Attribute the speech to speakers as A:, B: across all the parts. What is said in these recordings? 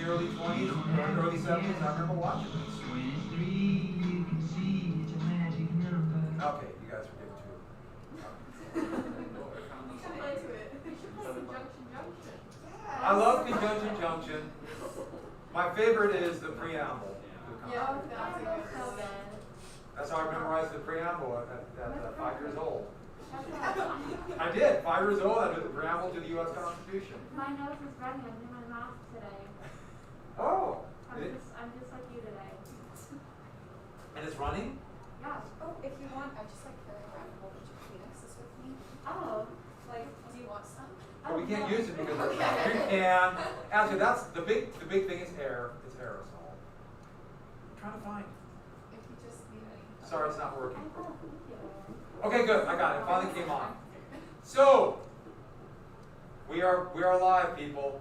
A: the early 20s, early 70s. I remember watching this. Okay, you guys are getting too. I love Conjunction Junction. My favorite is the preamble.
B: Yeah, that's good.
A: That's how I memorized the preamble at 5 years old. I did. 5 years old, I did the preamble to the U.S. Constitution.
B: My nose is running. I'm doing my math today.
A: Oh.
B: I'm just like you today.
A: And it's running?
B: Yeah.
C: Oh, if you want, I just like carry around a whole bunch of Kleenexes with me.
B: Oh.
C: Like, do you want some?
A: Well, we can't use it because it's not. And actually, that's the big thing is air. It's aerosol. I'm trying to find.
C: If you just need any.
A: Sorry, it's not working.
B: I thought you.
A: Okay, good. I got it. It finally came on. So we are live, people.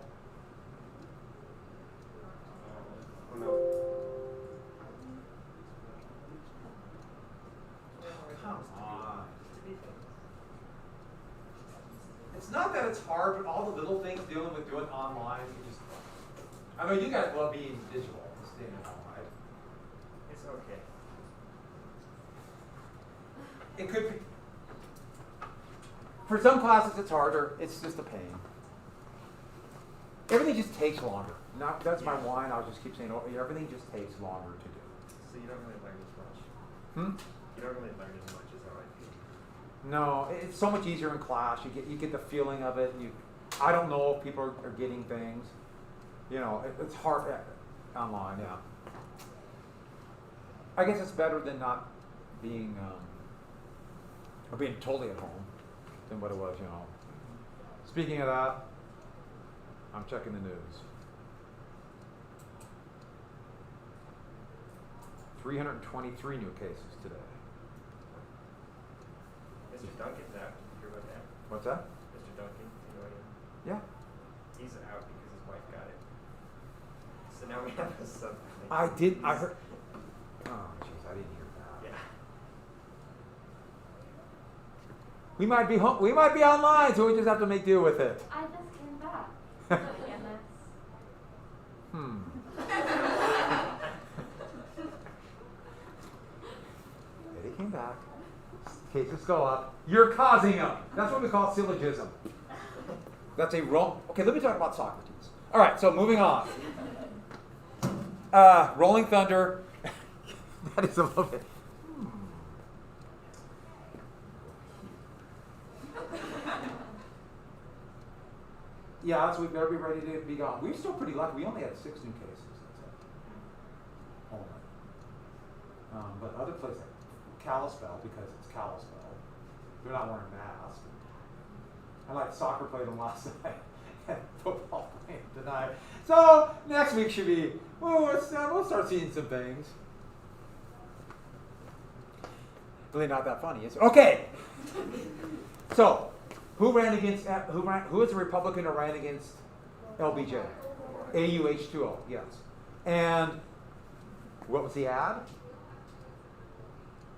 D: Oh no.
A: Come on. It's not that it's hard, but all the little things dealing with doing online, you just. I know you guys love being digital, staying at home, right?
D: It's okay.
A: It could be. For some classes, it's harder. It's just a pain. Everything just takes longer. That's my whine. I'll just keep saying, oh, everything just takes longer to do.
D: So you don't really learn as much. You don't really learn as much as how I feel.
A: No, it's so much easier in class. You get the feeling of it. I don't know if people are getting things. You know, it's hard online. Yeah. I guess it's better than not being or being totally at home than what it was. You know. Speaking of that, I'm checking the news. 323 new cases today.
D: Mr. Duncan's out. Did you hear about that?
A: What's that?
D: Mr. Duncan, you know him?
A: Yeah.
D: He's out because his wife got it. So now we have a sub.
A: I heard. Oh, jeez, I didn't hear that.
D: Yeah.
A: We might be home. We might be online, so we just have to make do with it.
B: I just came back. Damn it.
A: They came back. Cases go up. You're causing them. That's what we call syllogism. That's a wrong. Okay, let me talk about Socrates. All right, so moving on. Rolling Thunder. That is a little bit. Yeah, so we better be ready to be gone. We're still pretty lucky. We only had 6 new cases. Only. But other places, like Kalispell, because it's Kalispell, they're not wearing masks. I like soccer played them last night and football playing tonight. So next week should be, we'll start seeing some things. Really not that funny, is it? Okay. So, who is a Republican who ran against LBJ? AUH2O, yes. And what was the ad?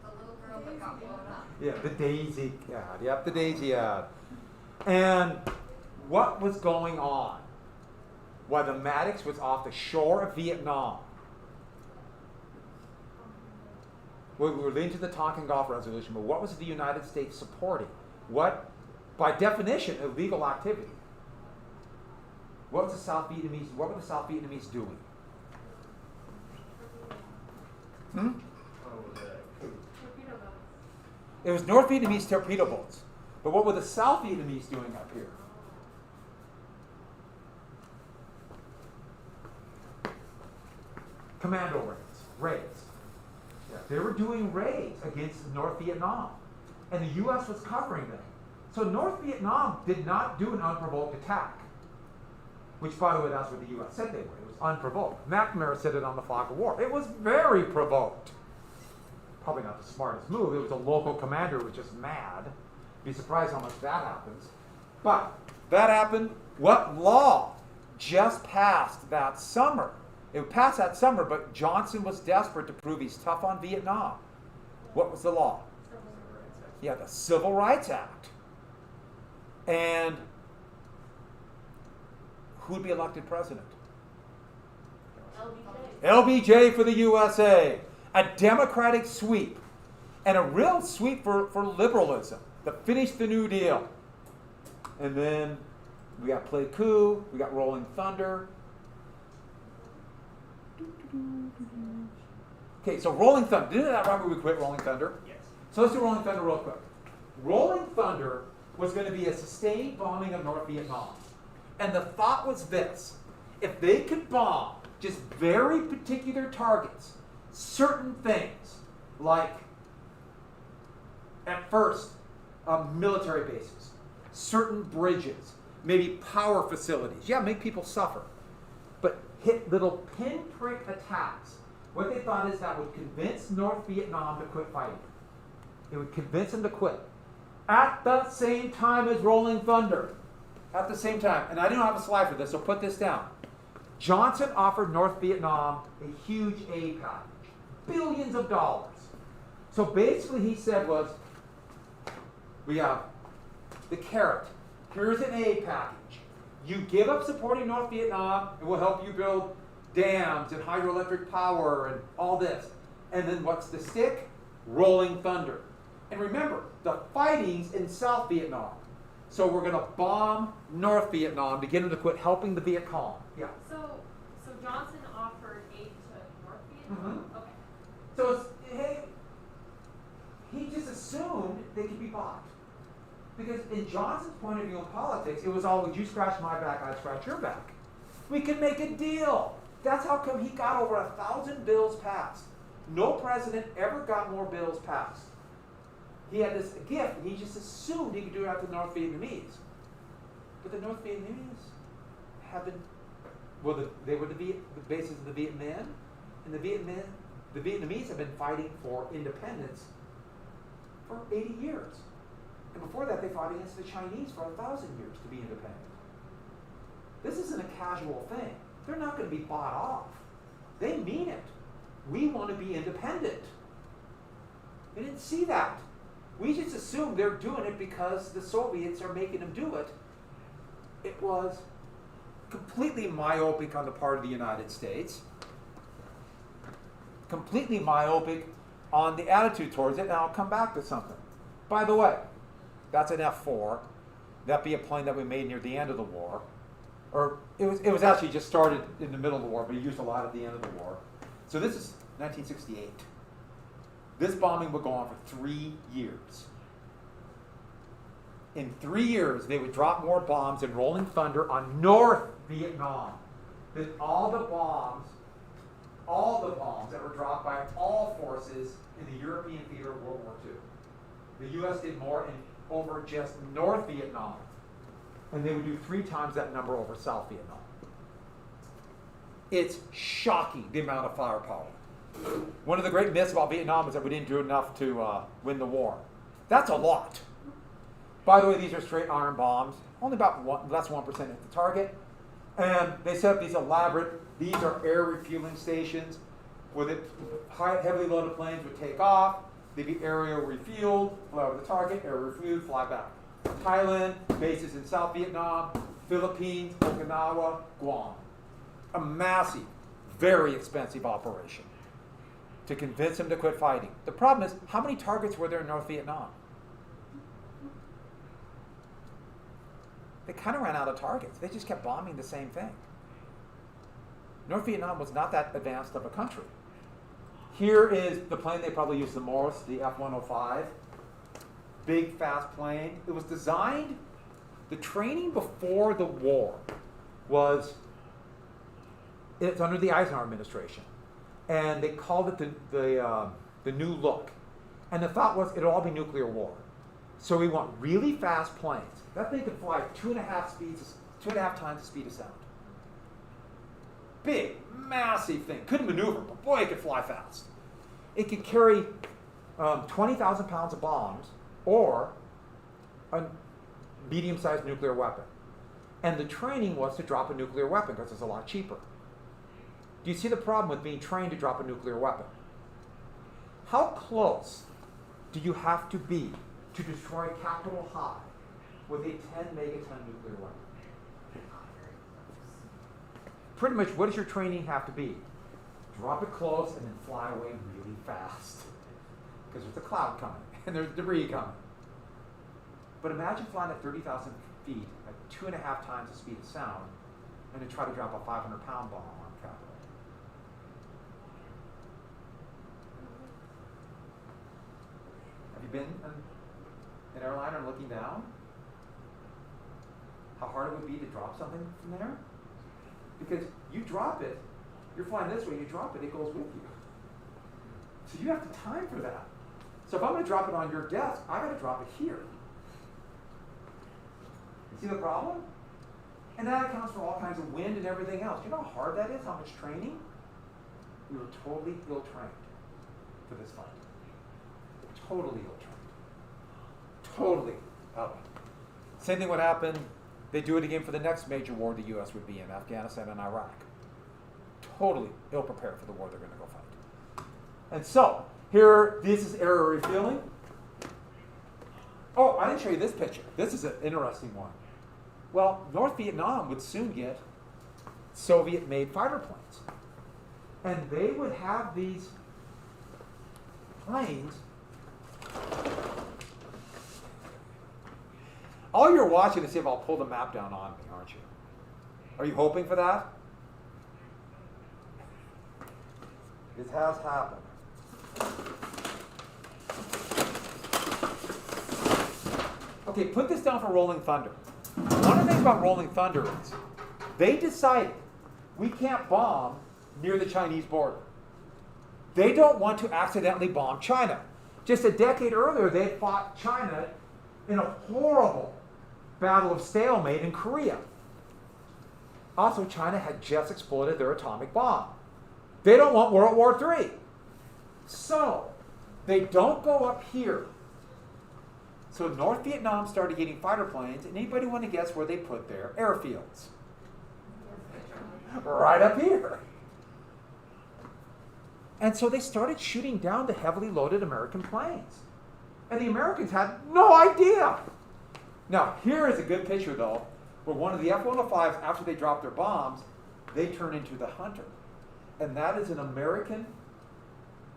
C: The little girl that got blown up.
A: Yeah, the Daisy ad. Yep, the Daisy ad. And what was going on while the Maddox was off the shore of Vietnam? We were leading to the Tonkin Gulf Resolution, but what was the United States supporting? What, by definition, illegal activity? What were the South Vietnamese doing?
D: Oh,
B: Torpedo boats.
A: It was North Vietnamese torpedo boats. But what were the South Vietnamese doing up here? Commando raids. Yeah, they were doing raids against North Vietnam. And the U.S. was covering them. So North Vietnam did not do an unprovoked attack. Which, by the way, that's what the U.S. said they were. It was unprovoked. McNamara said it on the flag of war. It was very provoked. Probably not the smartest move. It was a local commander who was just mad. Be surprised how much that happens. But that happened. What law just passed that summer? It passed that summer, but Johnson was desperate to prove he's tough on Vietnam. What was the law? Yeah, the Civil Rights Act. And who'd be elected president?
B: LBJ.
A: LBJ for the USA. A democratic sweep. And a real sweep for liberalism that finished the New Deal. And then we got Play Coup, we got Rolling Thunder. Okay, so Rolling Thunder. Didn't that right when we quit Rolling Thunder?
D: Yes.
A: So let's do Rolling Thunder real quick. Rolling Thunder was going to be a sustained bombing of North Vietnam. And the thought was this. If they could bomb just very particular targets, certain things, like, at first, military bases, certain bridges, maybe power facilities. Yeah, make people suffer. But hit little pinprick attacks. What they thought is that would convince North Vietnam to quit fighting. It would convince them to quit. At the same time as Rolling Thunder. At the same time. And I don't have a slide for this, so put this down. Johnson offered North Vietnam a huge aid package. Billions of dollars. So basically he said was, we have the carrot. Here's an aid package. You give up supporting North Vietnam, and we'll help you build dams and hydroelectric power and all this. And then what's the stick? Rolling Thunder. And remember, the fighting's in South Vietnam. So we're going to bomb North Vietnam to get them to quit helping the Viet Cong. Yeah.
B: So Johnson offered aid to North Vietnam?
A: Mhm.
B: Okay.
A: So it's, hey, he just assumed they could be bought. Because in Johnson's point of view in politics, it was always, you scratch my back, I scratch your back. We can make a deal. That's how come he got over 1,000 bills passed. No president ever got more bills passed. He had this gift, and he just assumed he could do it out to the North Vietnamese. But the North Vietnamese haven't, well, they were the bases of the Viet Minh, and the Vietnamese have been fighting for independence for 80 years. And before that, they fought against the Chinese for 1,000 years to be independent. This isn't a casual thing. They're not going to be bought off. They mean it. We want to be independent. They didn't see that. We just assume they're doing it because the Soviets are making them do it. It was completely myopic on the part of the United States. Completely myopic on the attitude towards it, and I'll come back to something. By the way, that's an F-4. That'd be a plane that we made near the end of the war. Or it was actually just started in the middle of the war, but used a lot at the end of the war. So this is 1968. This bombing would go on for 3 years. In 3 years, they would drop more bombs in Rolling Thunder on North Vietnam than all the bombs that were dropped by all forces in the European theater of World War II. The U.S. did more over just North Vietnam, and they would do 3 times that number over South Vietnam. It's shocking, the amount of firepower. One of the great myths about Vietnam is that we didn't do enough to win the war. That's a lot. By the way, these are straight iron bombs, only about less than 1% hit the target. And they set up these elaborate, these are air refueling stations where the heavily loaded planes would take off, they'd be aerial refueled, fly over the target, air refueled, fly back. Thailand, bases in South Vietnam, Philippines, Okinawa, Guam. A massive, very expensive operation to convince them to quit fighting. The problem is, how many targets were there in North Vietnam? They kind of ran out of targets. They just kept bombing the same thing. North Vietnam was not that advanced of a country. Here is the plane they probably used the most, the F-105. Big, fast plane. It was designed, the training before the war was, it's under the Eisenhower administration. And they called it the new look. And the thought was it'll all be nuclear war. So we want really fast planes. That thing could fly 2.5 times the speed of sound. Big, massive thing. Couldn't maneuver, but boy, it could fly fast. It could carry 20,000 pounds of bombs or a medium-sized nuclear weapon. And the training was to drop a nuclear weapon because it's a lot cheaper. Do you see the problem with being trained to drop a nuclear weapon? How close do you have to be to destroy Capitol High with a 10 megaton nuclear weapon? Pretty much, what does your training have to be? drop it close, and then fly away really fast. Because there's a cloud coming, and there's debris coming. But imagine flying at 30,000 feet at 2.5 times the speed of sound, and then try to drop a 500-pound bomb on Capitol. Have you been in an airliner looking down? How hard it would be to drop something from there? Because you drop it, you're flying this way, you drop it, it goes with you. So you have to time for that. So if I'm going to drop it on your desk, I got to drop it here. You see the problem? And that accounts for all kinds of wind and everything else. You know how hard that is? How much training? We were totally ill-trained for this fight. Totally ill-trained. Totally out. Same thing would happen. They do it again for the next major war the U.S. would be in, Afghanistan and Iraq. Totally ill-prepared for the war they're going to go fight. And so, here, this is area refueling. Oh, I didn't show you this picture. This is an interesting one. Well, North Vietnam would soon get Soviet-made fighter planes. And they would have these planes. All you're watching to see if I'll pull the map down on me, aren't you? Are you hoping for that? This has happened. Okay, put this down for Rolling Thunder. One of the things about Rolling Thunder is they decided we can't bomb near the Chinese border. They don't want to accidentally bomb China. Just a decade earlier, they had fought China in a horrible battle of stalemate in Korea. Also, China had just exploded their atomic bomb. They don't want World War III. So, they don't go up here. So North Vietnam started getting fighter planes, and anybody want to guess where they put their airfields? Right up here. And so they started shooting down the heavily loaded American planes. And the Americans had no idea. Now, here is a good picture, though, where one of the F-105s, after they dropped their bombs, they turn into the Hunter. And that is an American,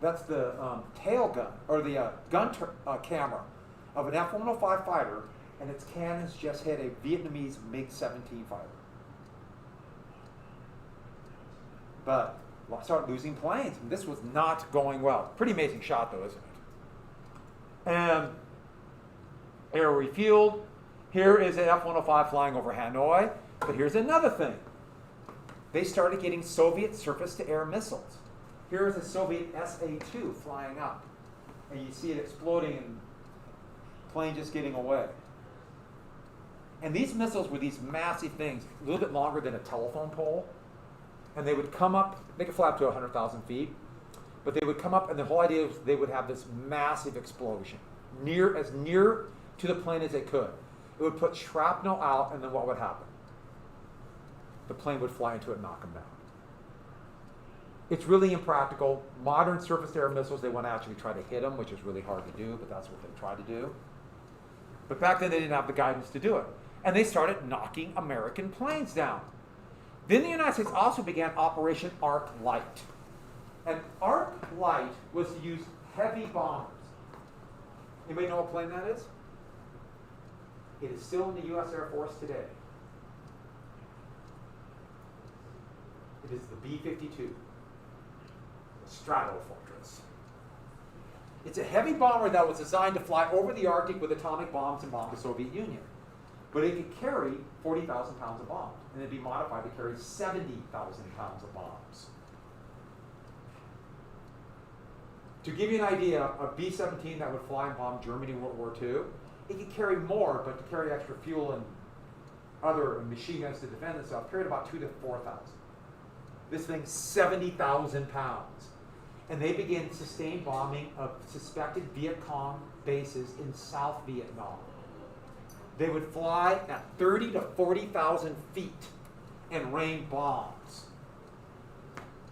A: that's the tail gun, or the gun camera of an F-105 fighter, and its cannons just hit a Vietnamese MiG-17 fighter. But started losing planes, and this was not going well. Pretty amazing shot, though, isn't it? And air refueled. Here is an F-105 flying over Hanoi, but here's another thing. They started getting Soviet surface-to-air missiles. Here is a Soviet SA-2 flying up, and you see it exploding and plane just getting away. And these missiles were these massive things, a little bit longer than a telephone pole. And they would come up, they could fly up to 100,000 feet, but they would come up, and the whole idea was they would have this massive explosion, as near to the plane as they could. It would put shrapnel out, and then what would happen? The plane would fly into it and knock them down. It's really impractical. Modern surface-to-air missiles, they want to actually try to hit them, which is really hard to do, but that's what they try to do. But back then, they didn't have the guidance to do it. And they started knocking American planes down. Then the United States also began Operation Arc Light. And Arc Light was to use heavy bombers. Anybody know what plane that is? It is still in the U.S. Air Force today. It is the B-52, the Stratofortress. It's a heavy bomber that was designed to fly over the Arctic with atomic bombs and bomb the Soviet Union. But it could carry 40,000 pounds of bombs, and it'd be modified to carry 70,000 pounds of bombs. To give you an idea, a B-17 that would fly and bomb Germany in World War II, it could carry more, but to carry extra fuel and other machine guns to defend itself, carried about 2,000 to 4,000. This thing's 70,000 pounds. And they began sustained bombing of suspected Viet Cong bases in South Vietnam. They would fly at 30 to 40,000 feet and rain bombs.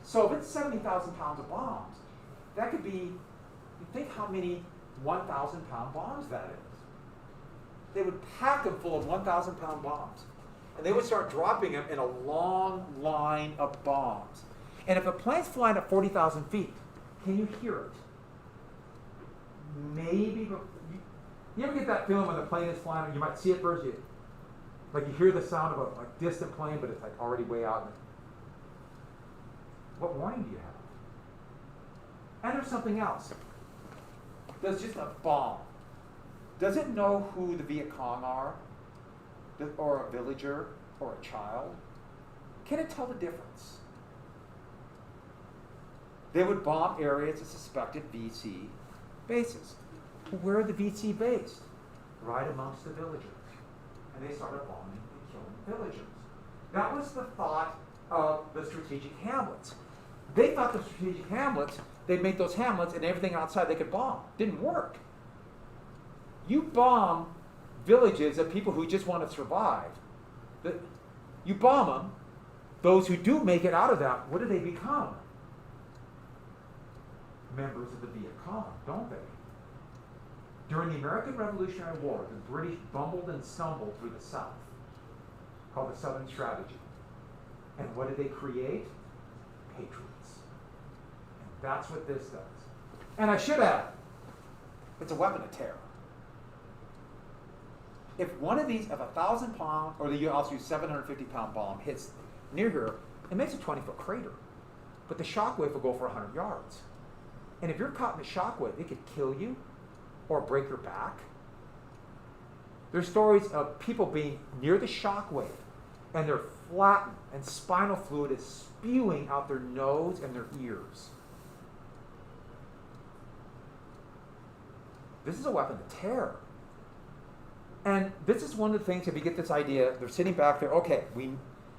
A: So if it's 70,000 pounds of bombs, that could be, you think how many 1,000 pound bombs that is. They would pack them full of 1,000 pound bombs. And they would start dropping them in a long line of bombs. And if a plane's flying at 40,000 feet, can you hear it? Maybe, but you ever get that feeling when the plane is flying, you might see it first, like you hear the sound of a distant plane, but it's like already way out. What warning do you have? And there's something else. There's just a bomb. Does it know who the Viet Cong are? Or a villager? Or a child? Can it tell the difference? They would bomb areas of suspected VC bases. Where are the VC based? Right amongst the villagers. And they started bombing and killing villagers. That was the thought of the strategic hamlets. They thought the strategic hamlets, they'd make those hamlets and everything outside they could bomb. Didn't work. You bomb villages of people who just want to survive. You bomb them. Those who do make it out of that, what do they become? Members of the Viet Cong, don't they? During the American Revolutionary War, the British bumbled and stumbled through the South, called the Southern Strategy. And what did they create? Patriots. And that's what this does. And I should add, it's a weapon of terror. If one of these, if 1,000 pound, or you also use 750 pound bomb hits near here, it makes a 20-foot crater. But the shockwave will go for 100 yards. And if you're caught in the shockwave, it could kill you or break your back. There's stories of people being near the shockwave and they're flattened and spinal fluid is spewing out their nose and their ears. This is a weapon of terror. And this is one of the things, if you get this idea, they're sitting back there, okay,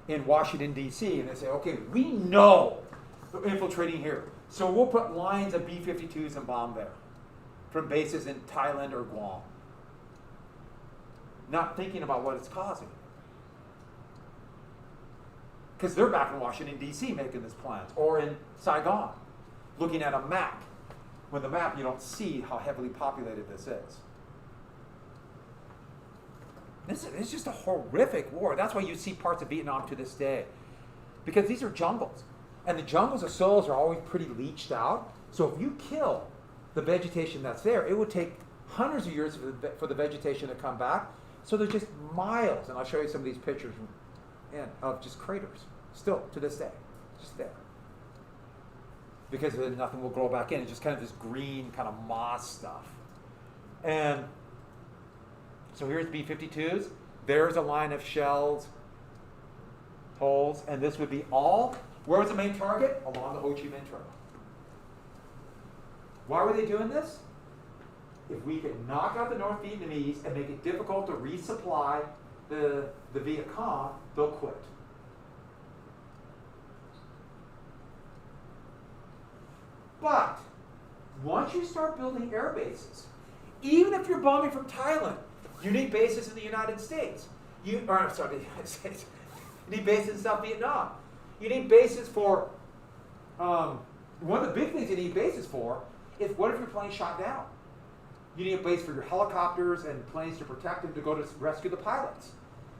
A: in Washington, D.C., and they say, okay, we know they're infiltrating here. So we'll put lines of B-52s and bomb there from bases in Thailand or Guam. Not thinking about what it's causing. Because they're back in Washington, D.C. making this plan, or in Saigon, looking at a map. With the map, you don't see how heavily populated this is. This is just a horrific war. That's why you see parts of Vietnam to this day. Because these are jungles. And the jungles of soils are always pretty leached out. So if you kill the vegetation that's there, it would take hundreds of years for the vegetation to come back. So they're just miles. And I'll show you some of these pictures of just craters. Still, to this day. Just there. Because then nothing will grow back in. It's just kind of this green kind of moss stuff. And so here's B-52s. There's a line of shells, holes, and this would be all. Where was the main target? Along the Ho Chi Minh Trail. Why were they doing this? If we could knock out the North Vietnamese and make it difficult to resupply the Viet Cong, they'll quit. But once you start building air bases, even if you're bombing from Thailand, you need bases in the United States. The United States. You need bases in South Vietnam. You need bases for, one of the big things you need bases for is what if your plane's shot down? You need a base for your helicopters and planes to protect them to go to rescue the pilots.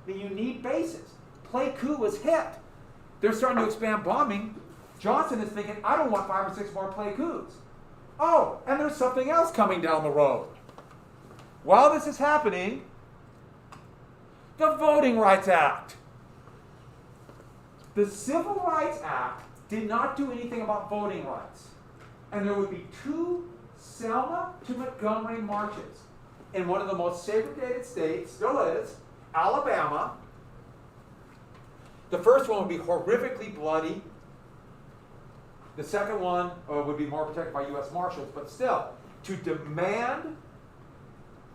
A: I mean, you need bases. Pleiku was hit. They're starting to expand bombing. Johnson is thinking, I don't want 5 or 6 more Pleikus. Oh, and there's something else coming down the road. While this is happening, the Voting Rights Act. The Civil Rights Act did not do anything about voting rights. And there would be 2 Selma to Montgomery marches in one of the most segregated states, still is, Alabama. The first one would be horrifically bloody. The second one would be more protected by U.S. Marshals, but still, to demand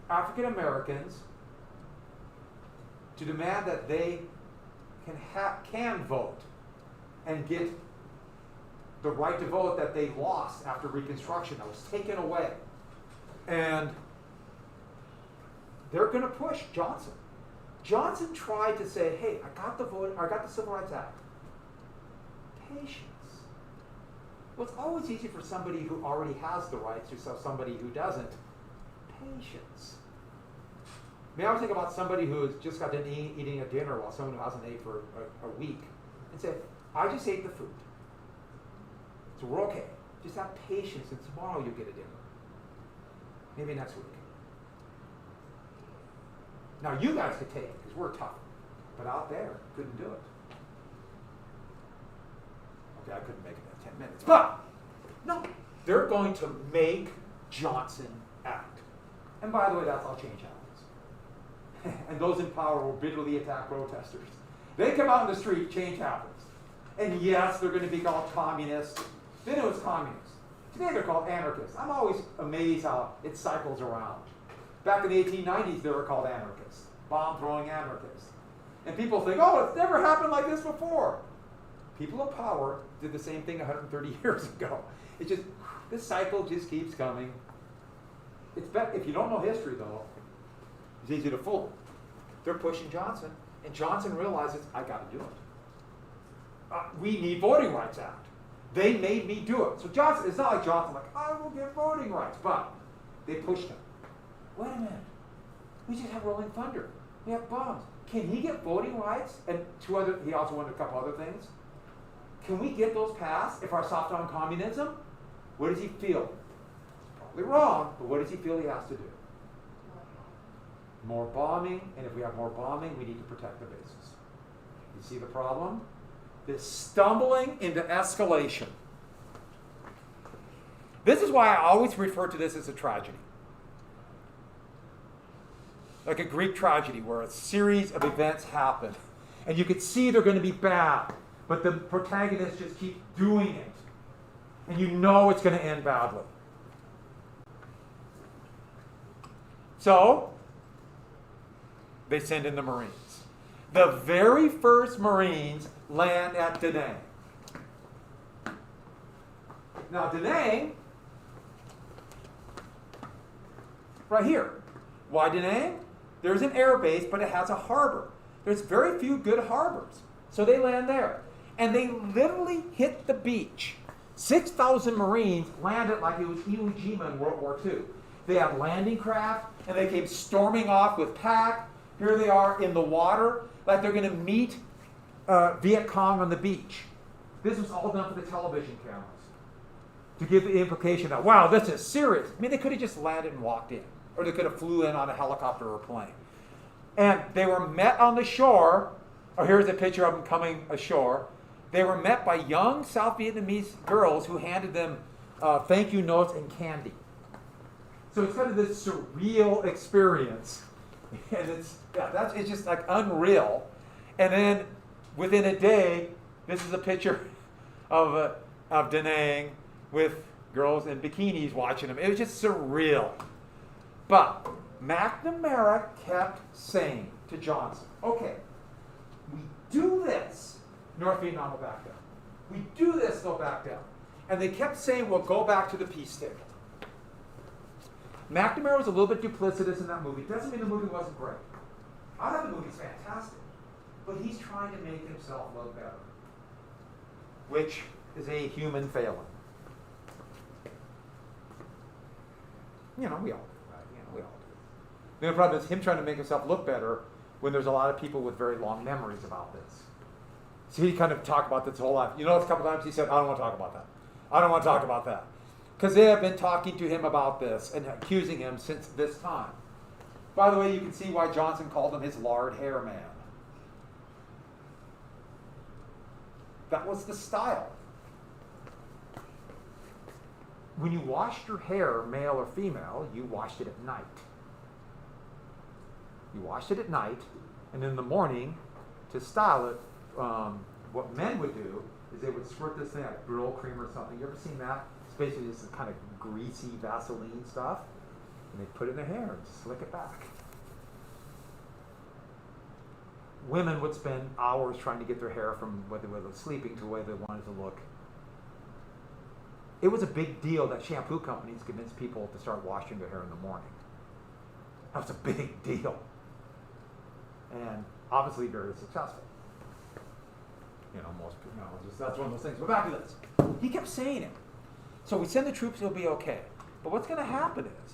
A: African Americans, to demand that they can vote and get the right to vote that they lost after Reconstruction, that was taken away. And they're going to push Johnson. Johnson tried to say, hey, I got the Civil Rights Act. Patience. Well, it's always easy for somebody who already has the rights to sell somebody who doesn't. Patience. I mean, I always think about somebody who has just got done eating a dinner while someone who hasn't ate for a week and say, I just ate the food. So we're okay. Just have patience, and tomorrow you'll get a dinner. Maybe next week. Now you guys could take it, because we're tough. But out there, couldn't do it. Okay, I couldn't make it in 10 minutes. But, no, they're going to make Johnson act. And by the way, that's how change happens. And those in power will bitterly attack protesters. They come out in the street, change happens. And yes, they're going to be called communists. Then it was communists. Today they're called anarchists. I'm always amazed how it cycles around. Back in the 1890s, they were called anarchists. Bomb-throwing anarchists. And people think, oh, it's never happened like this before. People of power did the same thing 130 years ago. It's just, this cycle just keeps coming. It's better, if you don't know history, though, it's easy to fool. They're pushing Johnson, and Johnson realizes, I got to do it. We need Voting Rights Act. They made me do it. So Johnson, it's not like Johnson, like, I will get voting rights, but they pushed him. Wait a minute. We just have rolling thunder. We have bombs. Can he get voting rights? And he also wanted a couple other things. Can we get those passed if our soft on communism? What does he feel? Probably wrong, but what does he feel he has to do? More bombing, and if we have more bombing, we need to protect the bases. You see the problem? This stumbling into escalation. This is why I always refer to this as a tragedy. Like a Greek tragedy where a series of events happen. And you could see they're going to be bad, but the protagonists just keep doing it. And you know it's going to end badly. So, they send in the Marines. The very first Marines land at Da Nang. Now, Da Nang, right here. Why Da Nang? There's an air base, but it has a harbor. There's very few good harbors. So they land there. And they literally hit the beach. 6,000 Marines landed like it was Iwo Jima in World War II. They had landing craft, and they came storming off with pack. Here they are in the water, like they're going to meet Viet Cong on the beach. This was all done for the television cameras to give the implication that, wow, this is serious. I mean, they could have just landed and walked in, or they could have flew in on a helicopter or a plane. And they were met on the shore. Oh, here's a picture of them coming ashore. They were met by young South Vietnamese girls who handed them thank you notes and candy. So it's kind of this surreal experience. And it's just like unreal. And then within a day, this is a picture of Da Nang with girls in bikinis watching them. It was just surreal. But McNamara kept saying to Johnson, okay, we do this, North Vietnam will back down. We do this, they'll back down. And they kept saying, we'll go back to the peace table. McNamara was a little bit duplicitous in that movie. Doesn't mean the movie wasn't great. I thought the movie's fantastic. But he's trying to make himself look better, which is a human failing. You know, we all do, right? You know, we all do. The problem is him trying to make himself look better when there's a lot of people with very long memories about this. So he kind of talked about this whole life. You know, a couple times he said, I don't want to talk about that. I don't want to talk about that. Because they have been talking to him about this and accusing him since this time. By the way, you can see why Johnson called him his lard hair man. That was the style. When you washed your hair, male or female, you washed it at night. You washed it at night, and in the morning, to style it, what men would do is they would squirt this thing like Brill cream or something. You ever seen that? It's basically just kind of greasy Vaseline stuff, and they put it in their hair and slick it back. Women would spend hours trying to get their hair from whether they were sleeping to the way they wanted to look. It was a big deal that shampoo companies convinced people to start washing their hair in the morning. That was a big deal. And obviously very successful. You know, most people, that's one of those things. But back to this. He kept saying it. So we send the troops, it'll be okay. But what's going to happen is,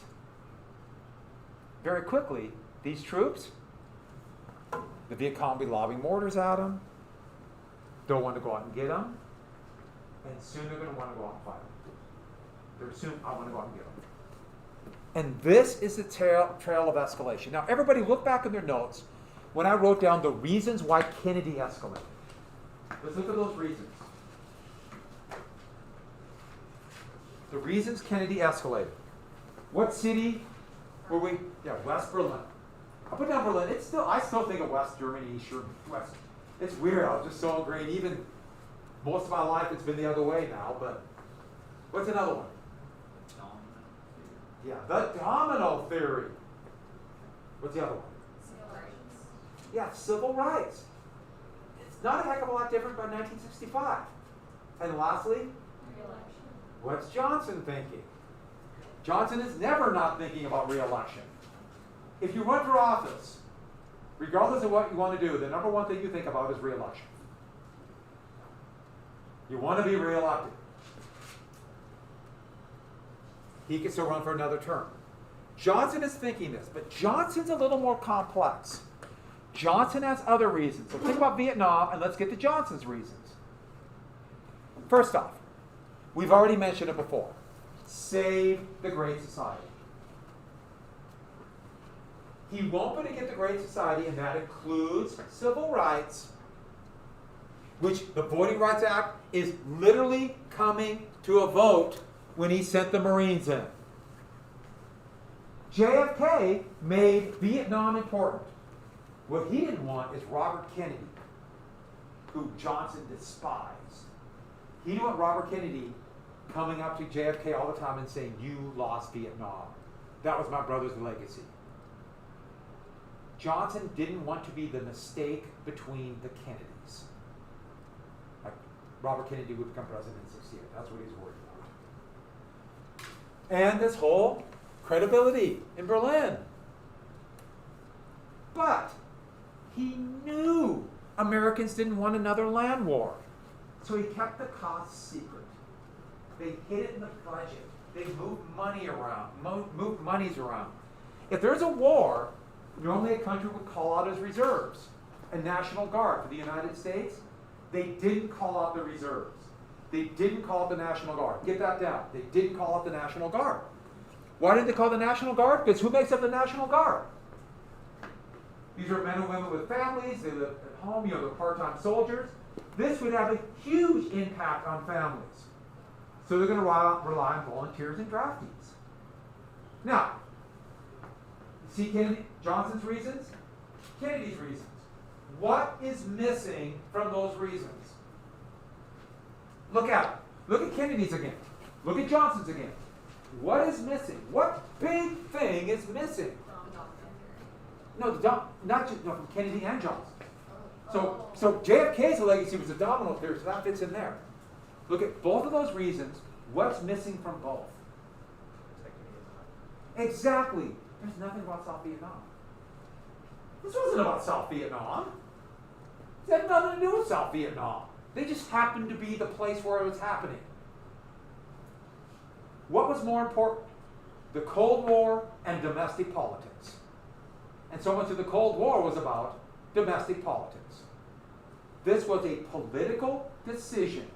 A: very quickly, these troops, the Viet Cong will be lobbing mortars at them. Don't want to go out and get them. And and soon they're going to want to go out and fight them. They're soon, I want to go out and get them. And this is the trail of escalation. Now, everybody look back in their notes when I wrote down the reasons why Kennedy escalated. Let's look at those reasons. The reasons Kennedy escalated. What city were we? Yeah, West Berlin. I put down Berlin. I still think of West Germany, East Germany, West. It's weird. I was just so ingrained. Even most of my life, it's been the other way now. But what's another one? Yeah, the domino theory. What's the other one?
C: Civil rights.
A: Yeah, civil rights. It's not a heck of a lot different by 1965. And lastly,
B: Re-election.
A: what's Johnson thinking? Johnson is never not thinking about re-election. If you run for office, regardless of what you want to do, the number one thing you think about is re-election. You want to be re-elected. He can still run for another term. Johnson is thinking this, but Johnson's a little more complex. Johnson has other reasons. So think about Vietnam, and let's get to Johnson's reasons. First off, we've already mentioned it before. Save the Great Society. He won't put against the Great Society, and that includes civil rights, which the Voting Rights Act is literally coming to a vote when he sent the Marines in. JFK made Vietnam important. What he didn't want is Robert Kennedy, who Johnson despised. He didn't want Robert Kennedy coming up to JFK all the time and saying, "You lost Vietnam. That was my brother's legacy." Johnson didn't want to be the mistake between the Kennedys. Like Robert Kennedy would become president in 68. That's what he's worried about. And this whole credibility in Berlin. But he knew Americans didn't want another land war. So he kept the costs secret. They hid it in the budget. They moved money around, moved monies around. If there's a war, normally a country would call out its reserves. A National Guard for the United States, they didn't call out the reserves. They didn't call out the National Guard. Get that down. They didn't call out the National Guard. Why didn't they call the National Guard? Because who makes up the National Guard? These are men and women with families. They live at home. They're part-time soldiers. This would have a huge impact on families. So they're going to rely on volunteers and draftees. Now, see Johnson's reasons? Kennedy's reasons. What is missing from those reasons? Look at it. Look at Kennedy's again. Look at Johnson's again. What is missing? What big thing is missing? Not just from Kennedy and Johnson. So JFK's legacy was a domino theory, so that fits in there. Look at both of those reasons. What's missing from both? Exactly. There's nothing about South Vietnam. This wasn't about South Vietnam. It had nothing to do with South Vietnam. They just happened to be the place where it was happening. What was more important? The Cold War and domestic politics. And so much of the Cold War was about domestic politics. This was a political decision.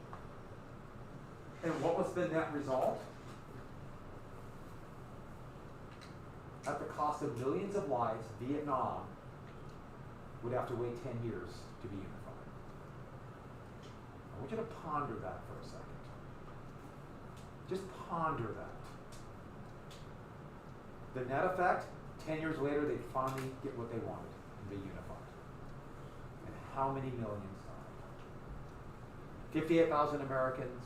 A: And what was the net result? At the cost of millions of lives, Vietnam would have to wait 10 years to be unified. I want you to ponder that for a second. Just ponder that. The net effect, 10 years later, they'd finally get what they wanted and be unified. And how many millions died? 58,000 Americans,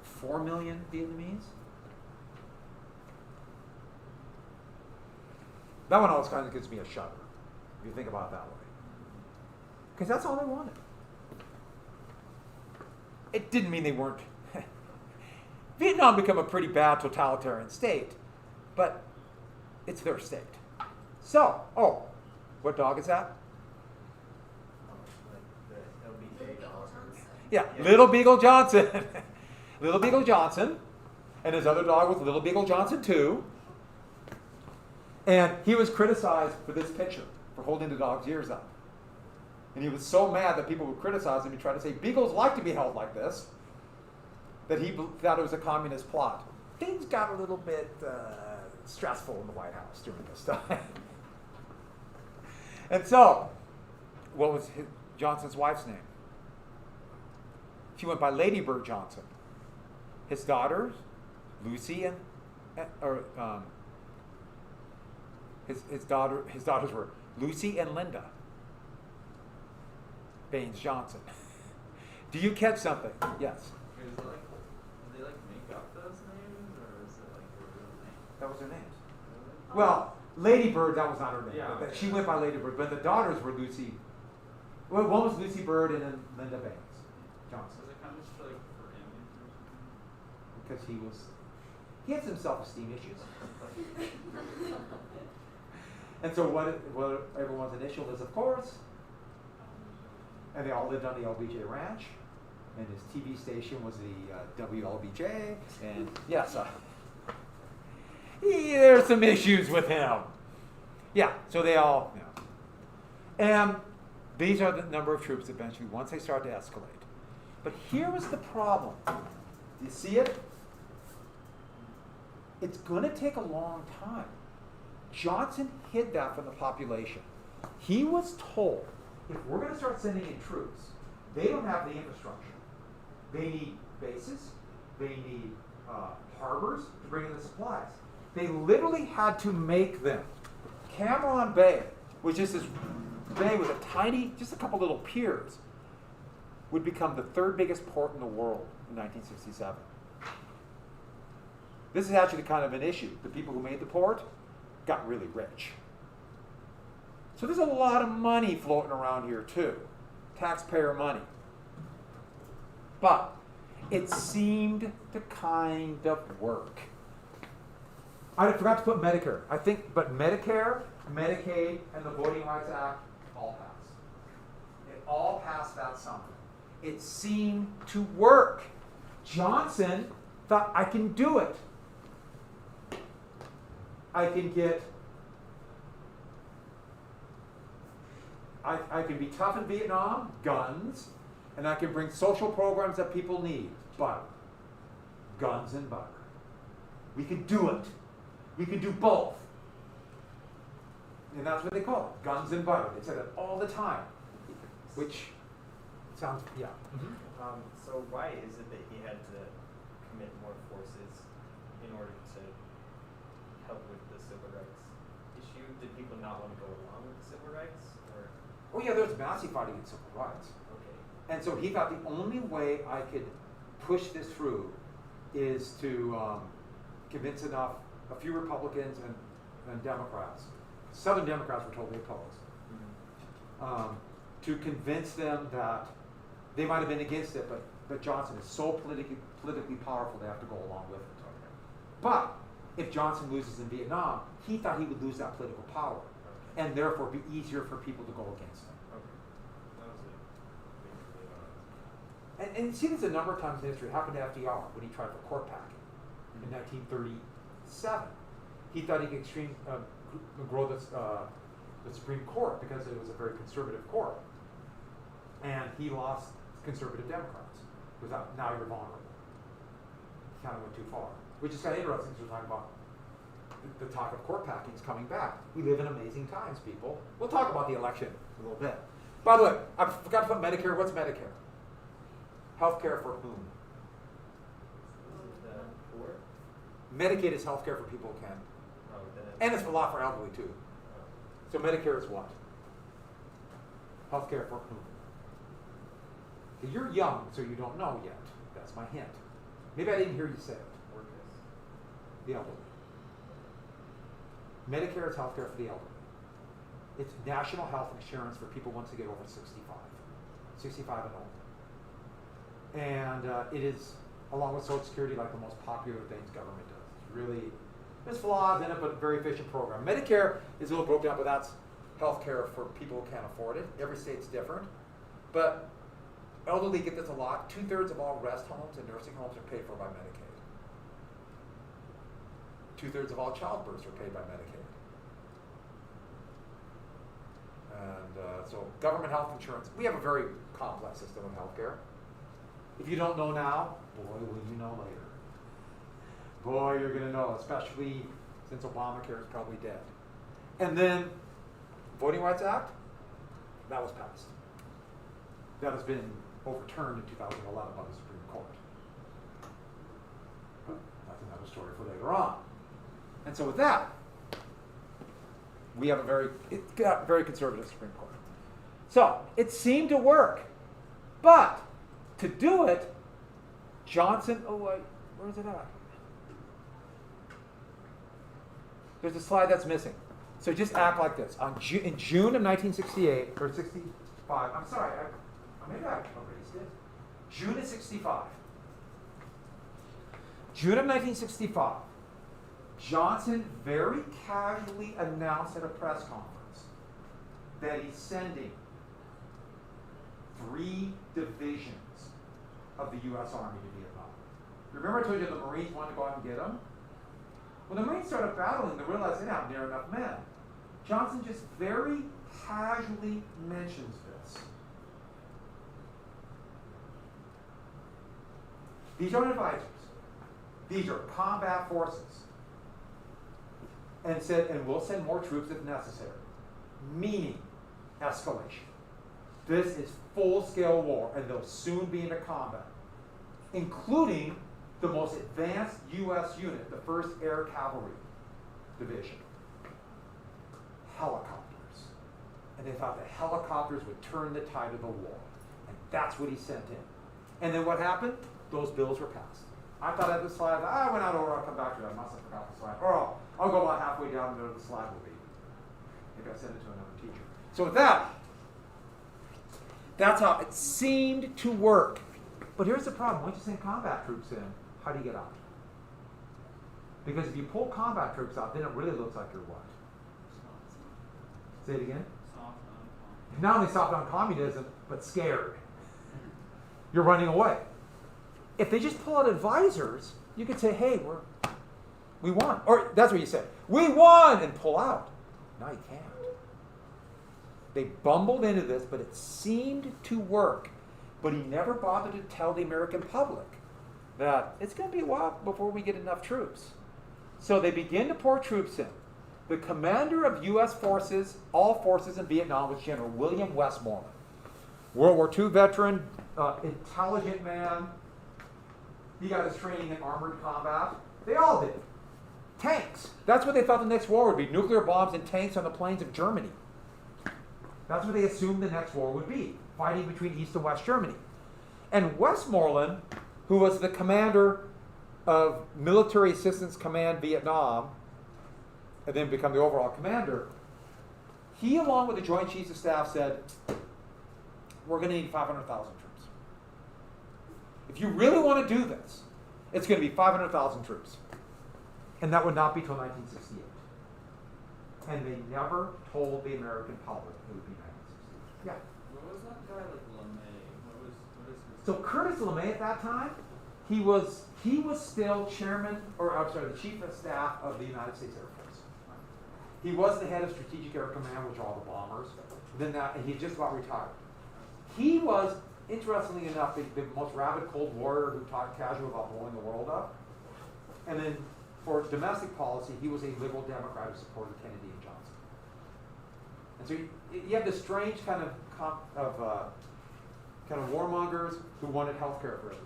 A: 4 million Vietnamese? That one always kind of gives me a shudder, if you think about it that way. Because that's all they wanted. It didn't mean they weren't. Vietnam became a pretty bad totalitarian state, but it's their state. So, what dog is that? Yeah, Little Beagle Johnson. Little Beagle Johnson. And his other dog was Little Beagle Johnson too. And he was criticized for this picture, for holding the dog's ears up. And he was so mad that people would criticize him and try to say, beagles like to be held like this. that he thought it was a communist plot. Things got a little bit stressful in the White House during this time. And so, what was Johnson's wife's name? She went by Lady Bird Johnson. His daughters, Lucy and his daughters were Lucy and Linda Baines Johnson. Do you catch something? Yes.
E: Is it like, did they like make up those names, or is it like their real name?
A: That was their names.
E: Really?
A: Well, Lady Bird, that was not her name.
E: Yeah,
A: but
E: okay.
A: she went by Lady Bird, but the daughters were Lucy. Well, one was Lucy Bird and then Linda Baines Johnson.
E: Was it kind of just like for image or something?
A: Because he had some self-esteem issues. And so what everyone's initial is, of course, and they all lived on the LBJ Ranch, and his TV station was the WLBJ, and yes, there's some issues with him. Yeah, so they all, and these are the number of troops eventually, once they start to escalate. But here was the problem. You see it? It's going to take a long time. Johnson hid that from the population. He was told, if we're going to start sending in troops, they don't have the infrastructure. They need bases. They need harbors to bring in the supplies. They literally had to make them. Cameron Bay, which is this bay with a tiny, just a couple little piers, would become the third biggest port in the world in 1967. This is actually kind of an issue. The people who made the port got really rich. So there's a lot of money floating around here too. Taxpayer money. But it seemed to kind of work. I forgot to put Medicare. But Medicare, Medicaid, and the Voting Rights Act all passed. It all passed that summer. It seemed to work. Johnson thought, I can do it. I can be tough in Vietnam, guns, and I can bring social programs that people need, butter. Guns and butter. We can do it. We can do both. And that's what they call it, guns and butter. They said it all the time, which sounds, yeah. Mm-hmm.
D: So why is it that he had to commit more forces in order to help with the civil rights issue? Did people not want to go along with the civil rights? Or?
A: Oh yeah, there's massive fighting in civil rights.
D: Okay.
A: And so he thought the only way I could push this through is to convince a few Republicans and Democrats. Southern Democrats were totally opposed.
D: Mm-hmm.
A: To convince them that they might have been against it, but Johnson is so politically powerful they have to go along with it.
D: Okay.
A: But if Johnson loses in Vietnam, he thought he would lose that political power,
D: Okay.
A: and therefore be easier for people to go against him.
D: Okay. That was basically
A: And you see this a number of times in history. It happened to FDR when he tried for court packing in 1937. He thought he could grow the Supreme Court because it was a very conservative court. And he lost conservative Democrats. Now you're vulnerable. He kind of went too far. Which is kind of interesting because we're talking about the talk of court packings coming back. We live in amazing times, people. We'll talk about the election a little bit. By the way, I forgot to put Medicare. What's Medicare? Healthcare for whom?
D: the poor?
A: Medicaid is healthcare for people who can.
D: Oh, then
A: And it's a lot for elderly too. So Medicare is what? Healthcare for whom? You're young, so you don't know yet. That's my hint. Maybe I didn't hear you say it.
D: workers.
A: The elderly. Medicare is healthcare for the elderly. It's national health insurance for people once they get over 65. 65 and older. And it is, along with Social Security, like the most popular things government does. It's really, there's flaws in it, but very efficient program. Medicare is a little broken down, but that's health care for people who can't afford it. Every state's different. But elderly get this a lot. 2/3 of all rest homes and nursing homes are paid for by Medicaid. 2/3 of all childbirths are paid by Medicaid. And so government health insurance, we have a very complex system of health care. If you don't know now, boy, will you know later. Boy, you're going to know, especially since Obamacare is probably dead. And then, Voting Rights Act, that was passed. That has been overturned in 2011 by the Supreme Court. But that's another story for later on. And so with that, we have it got very conservative Supreme Court. So it seemed to work, but to do it, Johnson, where is it at? There's a slide that's missing. So just act like this. In June of 1968, or 65, I'm sorry, maybe I erased it. June of 65. June of 1965, Johnson very casually announced at a press conference that he's sending 3 divisions of the U.S. Army to Vietnam. Remember I told you the Marines wanted to go out and get them? When the Marines started battling, they realized they didn't have near enough men. Johnson just very casually mentions this. These aren't advisors. These are combat forces. And said, and we'll send more troops if necessary. Meaning escalation. This is full-scale war, and they'll soon be into combat, including the most advanced U.S. unit, the 1st Air Cavalry Division. Helicopters. And they thought the helicopters would turn the tide of the war. And that's what he sent in. And then what happened? Those bills were passed. I thought I had the slide. I went out over, I'll come back to it. I must have forgot the slide. Or I'll go about halfway down and know the slide will be. Maybe I sent it to another teacher. So with that, that's how it seemed to work. But here's the problem. Once you send combat troops in, how do you get out? Because if you pull combat troops out, then it really looks like you're what? Say it again?
E: Soft on
A: Not only soft on communism, but scared. You're running away. If they just pull out advisors, you could say, hey, we won. Or that's what you say. We won! And pull out. Now you can't. They bumbled into this, but it seemed to work. But he never bothered to tell the American public that it's going to be a while before we get enough troops. So they begin to pour troops in. The commander of U.S. forces, all forces in Vietnam, was General William Westmoreland. World War II veteran, intelligent man. He got his training in armored combat. They all did. Tanks. That's what they thought the next war would be. Nuclear bombs and tanks on the plains of Germany. That's what they assumed the next war would be. Fighting between East and West Germany. And Westmoreland, who was the commander of Military Assistance Command Vietnam, and then become the overall commander, he, along with the Joint Chiefs of Staff, said, we're going to need 500,000 troops. If you really want to do this, it's going to be 500,000 troops. And that would not be till 1968. And they never told the American public it would be 1968. Yeah.
E: What was that guy like LeMay? What is his
A: So Curtis LeMay at that time, he was still chairman, the chief of staff of the United States Air Force. He was the head of Strategic Air Command, which are all the bombers. And he just about retired. He was, interestingly enough, the most rabid Cold Warrior who talked casual about blowing the world up. And then for domestic policy, he was a liberal Democrat who supported Kennedy and Johnson. And so you have this strange kind of warmongers who wanted health care for everybody.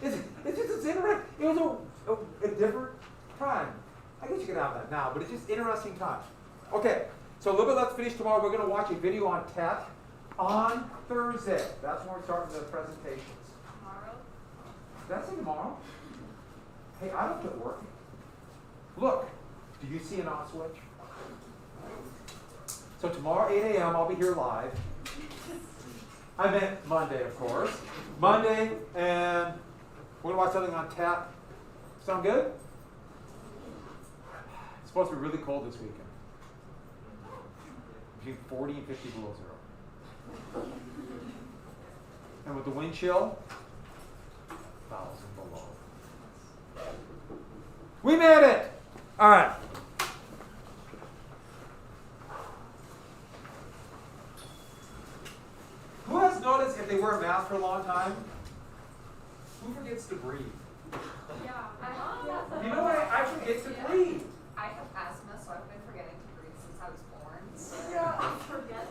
A: It's interesting. It was a different time. I guess you could have that now, but it's just interesting time. Okay, so a little bit let's finish tomorrow. We're going to watch a video on TET on Thursday. That's when we're starting the presentations.
B: Tomorrow?
A: Did I say tomorrow? Hey, I looked at working. Look, do you see an on switch? So tomorrow, 8 a.m., I'll be here live. I meant Monday, of course. Monday, and we're going to watch something on TAP. Sound good? It's supposed to be really cold this weekend. Between 40 and 50 below zero. And with the wind chill, 1,000 below. We made it! All right. Who has noticed if they wear a mask for a long time, Who forgets to breathe?
B: Yeah.
A: You know what? I forget to breathe.
C: I have asthma, so I've been forgetting to breathe since I was born. So.
B: I forget.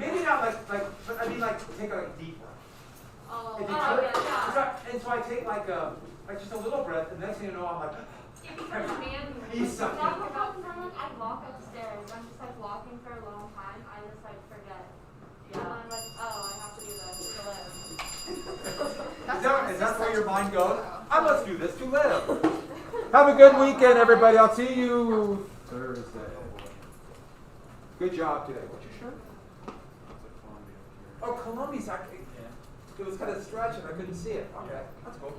A: Maybe not like, but I mean like take a deep breath.
B: Oh,
A: If you
B: yeah,
A: took-
B: yeah.
A: And so I take like just a little breath, and next thing you know, I'm like,
B: It becomes manual.
A: He's sucking.
F: Walk about someone, I walk upstairs. I'm just like walking for a long time. I just like forget. And I'm like, oh, I have to do this to live.
A: is that where your mind goes? I must do this to live. Have a good weekend, everybody. I'll see you Thursday. Good job today. What's your shirt? Oh, Columbia's. It was kind of stretching. I couldn't see it. Okay, that's cool.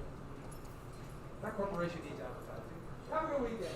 A: That corporation needs advertising. Have a good weekend.